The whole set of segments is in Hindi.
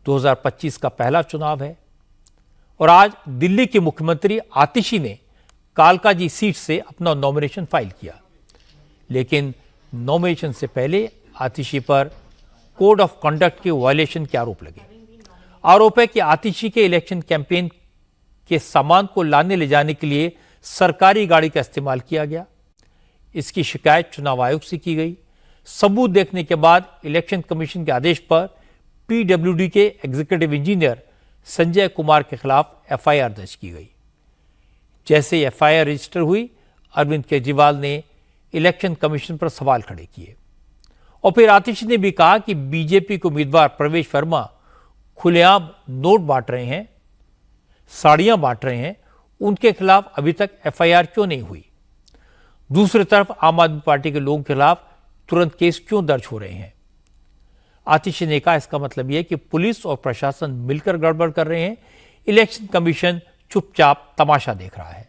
2025 का पहला चुनाव है और आज दिल्ली के मुख्यमंत्री आतिशी ने कालकाजी सीट से अपना नॉमिनेशन फाइल किया, लेकिन नॉमिनेशन से पहले आतिशी पर कोड ऑफ कंडक्ट के वायलेशन के आरोप लगे। आरोप है कि आतिशी के इलेक्शन कैंपेन के सामान को लाने ले जाने के लिए सरकारी गाड़ी का इस्तेमाल किया गया। इसकी शिकायत चुनाव आयोग से की गई। सबूत देखने के बाद इलेक्शन कमीशन के आदेश पर पीडब्ल्यूडी के एग्जीक्यूटिव इंजीनियर संजय कुमार के खिलाफ एफआईआर दर्ज की गई। जैसे एफआईआर रजिस्टर हुई, अरविंद केजरीवाल ने इलेक्शन कमीशन पर सवाल खड़े किए और फिर आतिशी ने भी कहा कि बीजेपी के उम्मीदवार प्रवेश वर्मा खुलेआम नोट बांट रहे हैं, साड़ियां बांट रहे हैं, उनके खिलाफ अभी तक एफआईआर क्यों नहीं हुई। दूसरी तरफ आम आदमी पार्टी के लोगों के खिलाफ तुरंत केस क्यों दर्ज हो रहे हैं। आतिशी ने कहा इसका मतलब यह है कि पुलिस और प्रशासन मिलकर गड़बड़ कर रहे हैं, इलेक्शन कमीशन चुपचाप तमाशा देख रहा है।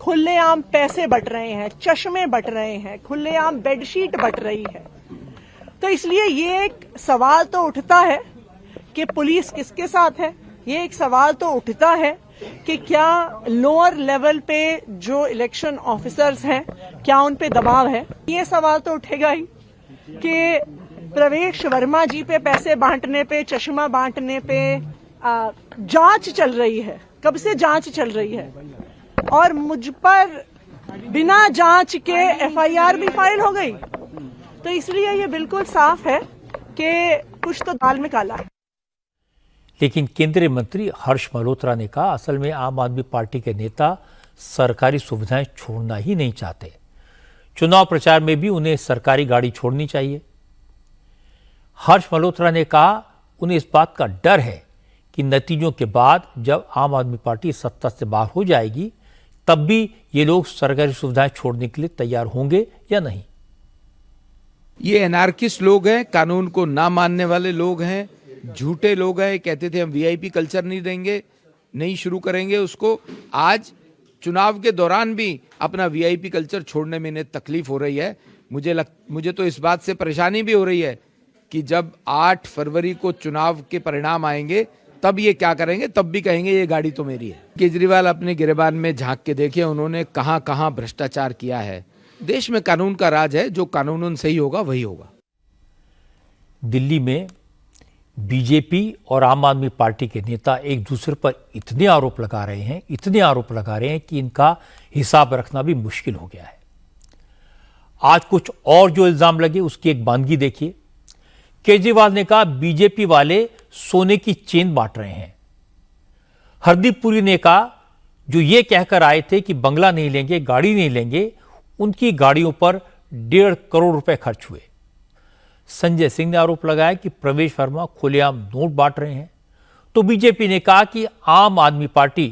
खुलेआम पैसे बट रहे हैं, चश्मे बट रहे हैं, खुलेआम बेडशीट बट रही है। तो इसलिए ये एक सवाल तो उठता है कि पुलिस किसके साथ है। ये एक सवाल तो उठता है कि क्या लोअर लेवल पे जो इलेक्शन ऑफिसर्स हैं, क्या उन पे दबाव है। ये सवाल तो उठेगा ही कि प्रवेश वर्मा जी पे पैसे बांटने पे, चश्मा बांटने पे जांच चल रही है। कब से जांच चल रही है और मुझ पर बिना जांच के एफआईआर भी फाइल हो गई। तो इसलिए ये बिल्कुल साफ है कि कुछ तो दाल में काला है। लेकिन केंद्रीय मंत्री हर्ष मल्होत्रा ने कहा असल में आम आदमी पार्टी के नेता सरकारी सुविधाएं छोड़ना ही नहीं चाहते। चुनाव प्रचार में भी उन्हें सरकारी गाड़ी छोड़नी चाहिए। हर्ष मल्होत्रा ने कहा उन्हें इस बात का डर है कि नतीजों के बाद जब आम आदमी पार्टी सत्ता से बाहर हो जाएगी तब भी ये लोग सरकारी सुविधाएं छोड़ने के लिए तैयार होंगे या नहीं। ये एनार्किस्ट लोग हैं, कानून को ना मानने वाले लोग हैं, झूठे लोग हैं। कहते थे हम वीआईपी कल्चर नहीं देंगे, नहीं शुरू करेंगे उसको। आज चुनाव के दौरान भी अपना वीआईपी कल्चर छोड़ने में इन्हें तकलीफ हो रही है। मुझे तो इस बात से परेशानी भी हो रही है कि जब 8 फरवरी को चुनाव के परिणाम आएंगे तब ये क्या करेंगे, तब भी कहेंगे ये गाड़ी तो मेरी है। केजरीवाल अपने गिरेबान में झांक के देखिए, उन्होंने कहां कहां भ्रष्टाचार किया है। देश में कानून का राज है, जो कानूनन सही होगा वही होगा। दिल्ली में बीजेपी और आम आदमी पार्टी के नेता एक दूसरे पर इतने आरोप लगा रहे हैं कि इनका हिसाब रखना भी मुश्किल हो गया है। आज कुछ और जो इल्जाम लगे उसकी एक बानगी देखिए। केजरीवाल ने कहा बीजेपी वाले सोने की चेन बांट रहे हैं। हरदीप पुरी ने कहा जो ये कहकर आए थे कि बंगला नहीं लेंगे, गाड़ी नहीं लेंगे, उनकी गाड़ियों पर 1.5 करोड़ रुपए खर्च हुए। संजय सिंह ने आरोप लगाया कि प्रवेश वर्मा खुलेआम नोट बांट रहे हैं। तो बीजेपी ने कहा कि आम आदमी पार्टी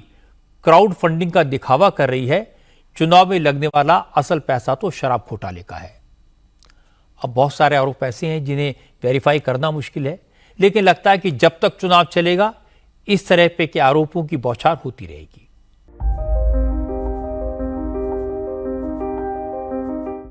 क्राउड फंडिंग का दिखावा कर रही है, चुनाव में लगने वाला असल पैसा तो शराब घोटाले का है। अब बहुत सारे आरोप ऐसे हैं जिन्हें वेरीफाई करना मुश्किल है, लेकिन लगता है कि जब तक चुनाव चलेगा इस तरह के आरोपों की बौछार होती रहेगी।